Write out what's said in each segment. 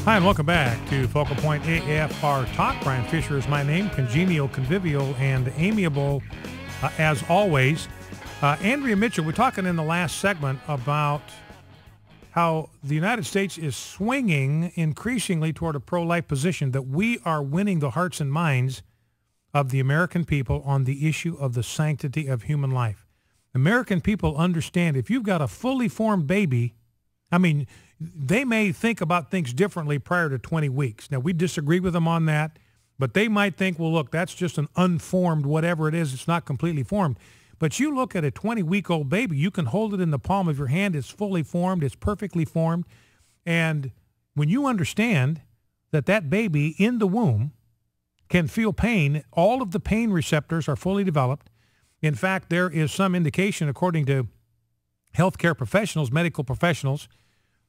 Hi, and welcome back to Focal Point AFR Talk. Brian Fisher is my name, congenial, convivial, and amiable as always. Andrea Mitchell, we're talking in the last segment about how the United States is swinging increasingly toward a pro-life position, that we are winning the hearts and minds of the American people on the issue of the sanctity of human life. American people understand if you've got a fully formed baby, I mean, they may think about things differently prior to 20 weeks. Now, we disagree with them on that, but they might think, well, look, that's just an unformed whatever it is. It's not completely formed. But you look at a 20-week-old baby, you can hold it in the palm of your hand. It's fully formed. It's perfectly formed. And when you understand that that baby in the womb can feel pain, all of the pain receptors are fully developed. In fact, there is some indication, according to healthcare professionals, medical professionals,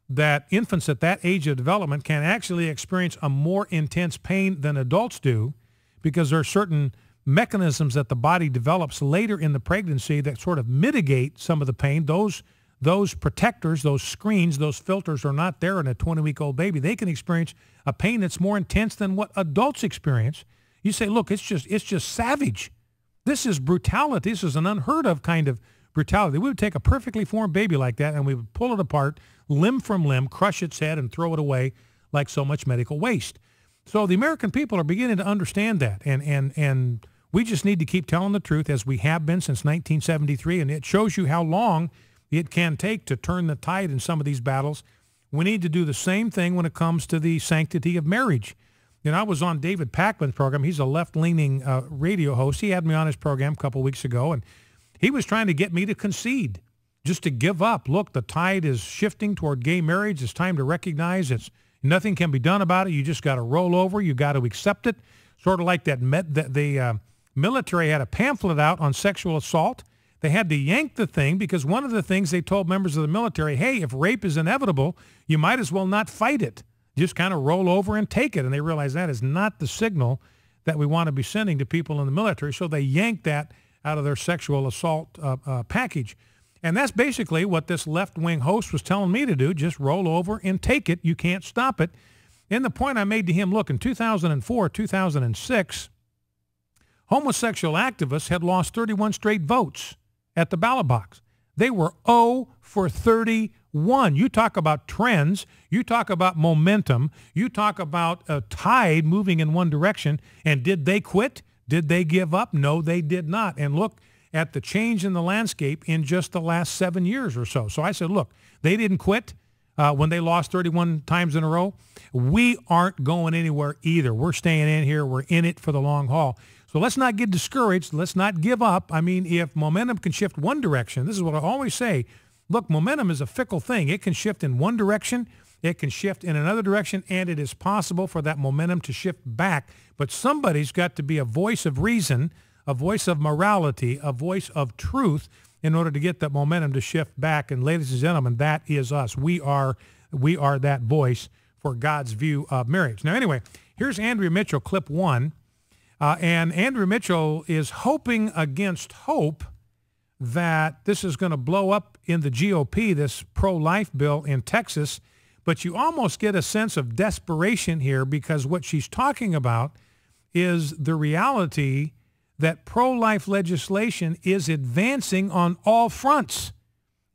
that infants at that age of development can actually experience a more intense pain than adults do, because there are certain mechanisms that the body develops later in the pregnancy that sort of mitigate some of the pain. Those protectors, those screens, those filters are not there in a 20-week-old baby. They can experience a pain that's more intense than what adults experience. You say, look, it's just savage. This is brutality. This is an unheard of kind of brutality. We would take a perfectly formed baby like that and we would pull it apart, limb from limb, crush its head, and throw it away like so much medical waste. So the American people are beginning to understand that, and we just need to keep telling the truth, as we have been since 1973, and it shows you how long it can take to turn the tide in some of these battles. We need to do the same thing when it comes to the sanctity of marriage. You know, I was on David Packman's program. He's a left-leaning radio host. He had me on his program a couple weeks ago, and he was trying to get me to concede, just to give up. Look, the tide is shifting toward gay marriage. It's time to recognize nothing can be done about it. You just got to roll over. You got to accept it. Sort of like the military had a pamphlet out on sexual assault. They had to yank the thing because one of the things they told members of the military, hey, if rape is inevitable, you might as well not fight it. Just kind of roll over and take it. And they realized that is not the signal that we want to be sending to people in the military. So they yanked that out of their sexual assault package. And that's basically what this left-wing host was telling me to do. Just roll over and take it. You can't stop it. And the point I made to him, look, in 2004, 2006, homosexual activists had lost 31 straight votes at the ballot box. They were 0 for 31. You talk about trends. You talk about momentum. You talk about a tide moving in one direction. And did they quit? Did they give up? No, they did not. And look at the change in the landscape in just the last 7 years or so. So I said, look, they didn't quit when they lost 31 times in a row. We aren't going anywhere either. We're staying in here. We're in it for the long haul. So let's not get discouraged. Let's not give up. I mean, if momentum can shift one direction, this is what I always say. Look, momentum is a fickle thing. It can shift in one direction. It can shift in another direction, and it is possible for that momentum to shift back. But somebody's got to be a voice of reason, a voice of morality, a voice of truth in order to get that momentum to shift back. And ladies and gentlemen, that is us. We are that voice for God's view of marriage. Now, anyway, here's Andrea Mitchell, clip 1. And Andrea Mitchell is hoping against hope that this is going to blow up in the GOP, this pro-life bill in Texas. But you almost get a sense of desperation here, because what she's talking about is the reality that pro-life legislation is advancing on all fronts.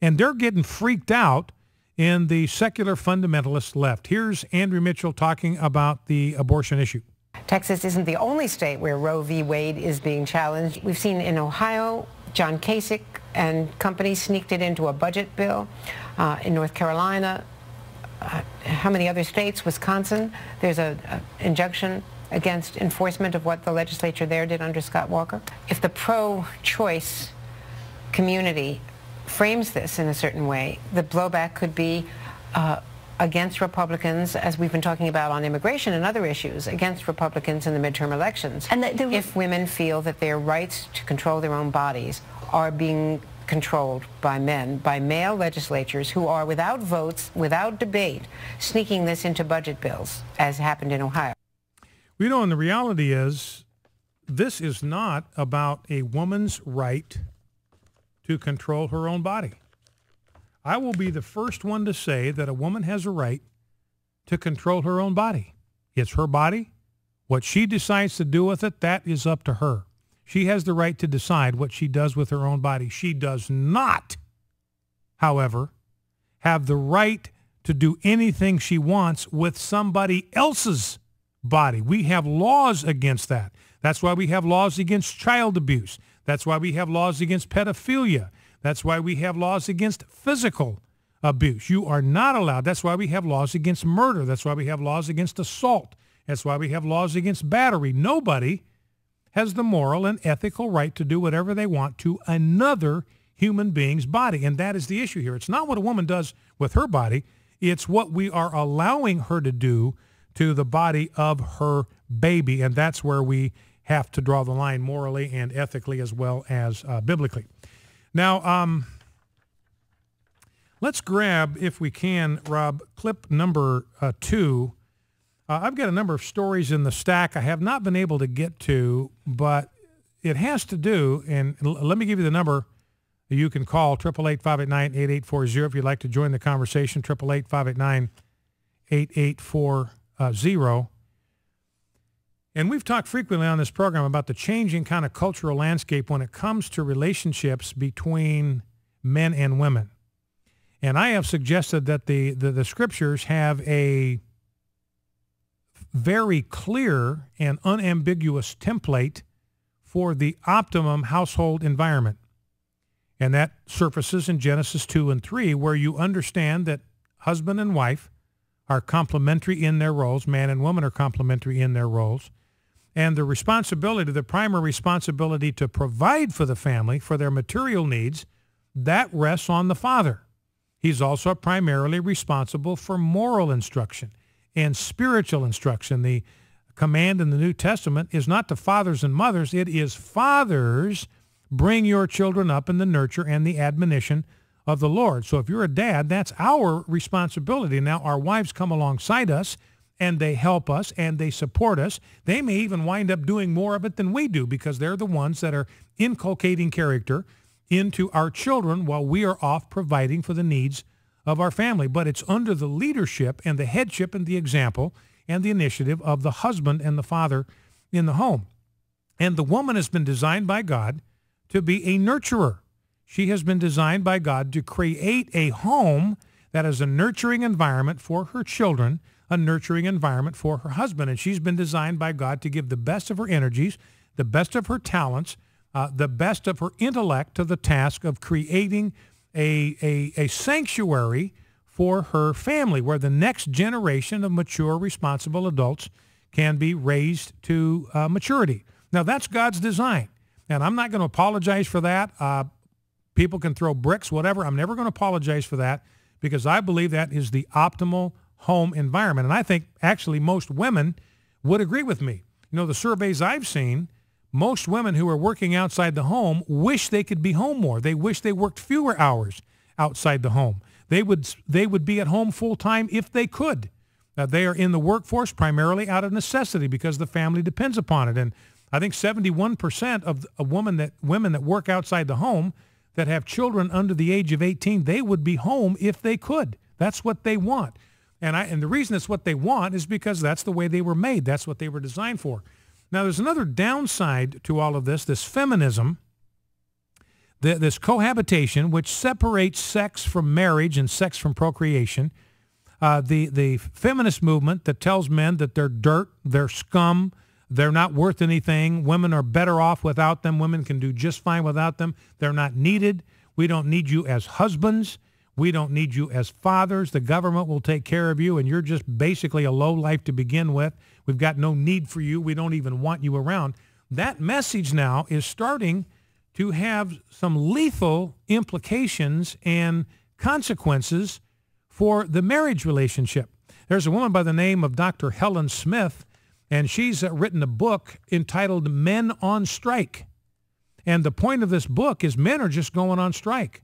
And they're getting freaked out in the secular fundamentalist left. Here's Andrea Mitchell talking about the abortion issue. Texas isn't the only state where Roe v. Wade is being challenged. We've seen in Ohio, John Kasich and company sneaked it into a budget bill. In North Carolina, how many other states? Wisconsin, there's an injunction against enforcement of what the legislature there did under Scott Walker. If the pro-choice community frames this in a certain way, the blowback could be against Republicans, as we've been talking about on immigration and other issues, against Republicans in the midterm elections. And if women feel that their rights to control their own bodies are being controlled by men, by male legislatures who are, without votes, without debate, sneaking this into budget bills, as happened in Ohio. You know, and the reality is, this is not about a woman's right to control her own body. I will be the first one to say that a woman has a right to control her own body. It's her body. What she decides to do with it, that is up to her. She has the right to decide what she does with her own body. She does not, however, have the right to do anything she wants with somebody else's body. We have laws against that. That's why we have laws against child abuse. That's why we have laws against pedophilia. That's why we have laws against physical abuse. You are not allowed. That's why we have laws against murder. That's why we have laws against assault. That's why we have laws against battery. Nobody has the moral and ethical right to do whatever they want to another human being's body. And that is the issue here. It's not what a woman does with her body. It's what we are allowing her to do to the body of her baby. And that's where we have to draw the line morally and ethically as well as biblically. Now, let's grab, if we can, Rob, clip number 2. I've got a number of stories in the stack I have not been able to get to, but it has to do, and let me give you the number you can call, 888-589-8840 if you'd like to join the conversation, 888-589-8840. And we've talked frequently on this program about the changing kind of cultural landscape when it comes to relationships between men and women. And I have suggested that the scriptures have a very clear and unambiguous template for the optimum household environment. And that surfaces in Genesis 2 and 3, where you understand that husband and wife are complementary in their roles. Man and woman are complementary in their roles. And the responsibility, the primary responsibility to provide for the family, for their material needs, that rests on the father. He's also primarily responsible for moral instruction and spiritual instruction. The command in the New Testament is not to fathers and mothers. It is fathers, bring your children up in the nurture and the admonition of the Lord. So if you're a dad, that's our responsibility. Now, our wives come alongside us, and they help us, and they support us. They may even wind up doing more of it than we do because they're the ones that are inculcating character into our children while we are off providing for the needs of our family. But it's under the leadership and the headship and the example and the initiative of the husband and the father in the home. And the woman has been designed by God to be a nurturer. She has been designed by God to create a home that is a nurturing environment for her children, a nurturing environment for her husband. And she's been designed by God to give the best of her energies, the best of her talents, the best of her intellect to the task of creating a sanctuary for her family where the next generation of mature, responsible adults can be raised to maturity. Now, that's God's design. And I'm not going to apologize for that. People can throw bricks, whatever. I'm never going to apologize for that because I believe that is the optimal home environment. And I think actually most women would agree with me. You know, the surveys I've seen, most women who are working outside the home wish they could be home more. They wish they worked fewer hours outside the home. They would be at home full time if they could. They are in the workforce primarily out of necessity because the family depends upon it. And I think 71% of women that work outside the home that have children under the age of 18, they would be home if they could. That's what they want. And the reason it's what they want is because that's the way they were made. That's what they were designed for. Now, there's another downside to all of this feminism, this cohabitation, which separates sex from marriage and sex from procreation. The feminist movement that tells men that they're dirt, they're scum, they're not worth anything. Women are better off without them. Women can do just fine without them. They're not needed. We don't need you as husbands. We don't need you as fathers. The government will take care of you, and you're just basically a lowlife to begin with. We've got no need for you. We don't even want you around. That message now is starting to have some lethal implications and consequences for the marriage relationship. There's a woman by the name of Dr. Helen Smith, and she's written a book entitled Men on Strike. And the point of this book is men are just going on strike.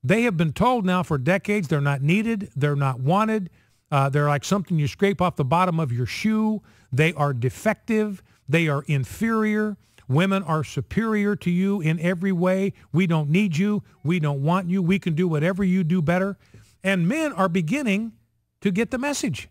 They have been told now for decades they're not needed, they're not wanted, they're like something you scrape off the bottom of your shoe. They are defective, they are inferior. Women are superior to you in every way. We don't need you, we don't want you, we can do whatever you do better. And men are beginning to get the message.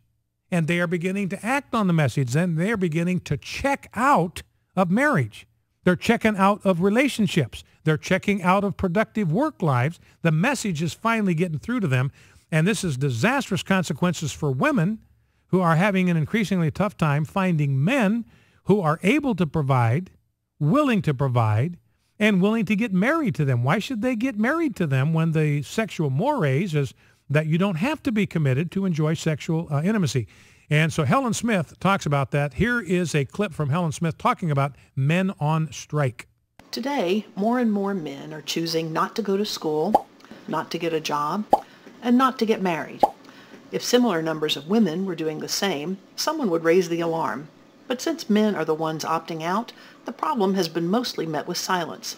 and they are beginning to act on the message, and they are beginning to check out of marriage. They're checking out of relationships. They're checking out of productive work lives. The message is finally getting through to them, and this is disastrous consequences for women who are having an increasingly tough time finding men who are able to provide, willing to provide, and willing to get married to them. Why should they get married to them when the sexual mores is that you don't have to be committed to enjoy sexual intimacy? And so Helen Smith talks about that. Here is a clip from Helen Smith talking about men on strike. Today, more and more men are choosing not to go to school, not to get a job, and not to get married. If similar numbers of women were doing the same, someone would raise the alarm. But since men are the ones opting out, the problem has been mostly met with silence.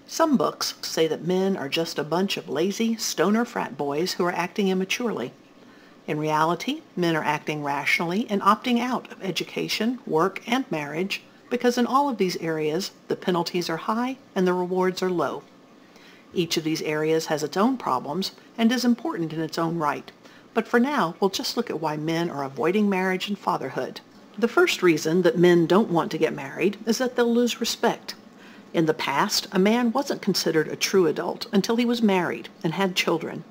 Some books say that men are just a bunch of lazy, stoner frat boys who are acting immaturely. In reality, men are acting rationally and opting out of education, work, and marriage because in all of these areas, the penalties are high and the rewards are low. Each of these areas has its own problems and is important in its own right. But for now, we'll just look at why men are avoiding marriage and fatherhood. The first reason that men don't want to get married is that they'll lose respect. In the past, a man wasn't considered a true adult until he was married and had children.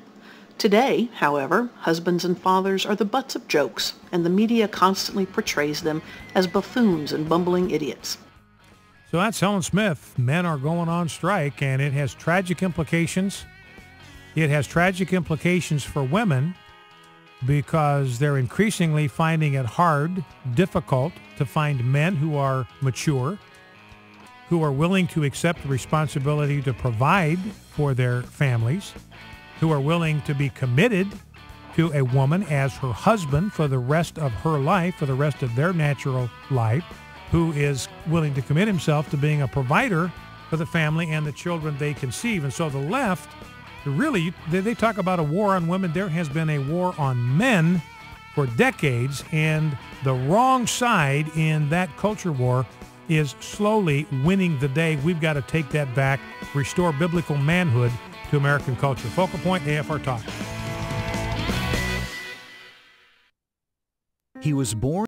Today, however, husbands and fathers are the butts of jokes, and the media constantly portrays them as buffoons and bumbling idiots. So that's Helen Smith. Men are going on strike, and it has tragic implications. It has tragic implications for women because they're increasingly finding it hard, difficult to find men who are mature, who are willing to accept the responsibility to provide for their families, who are willing to be committed to a woman as her husband for the rest of her life, for the rest of their natural life, who is willing to commit himself to being a provider for the family and the children they conceive. And so the left, really, they talk about a war on women. There has been a war on men for decades, and the wrong side in that culture war is slowly winning the day. We've got to take that back, restore biblical manhood to American culture. Focal Point, AFR Talk. He was born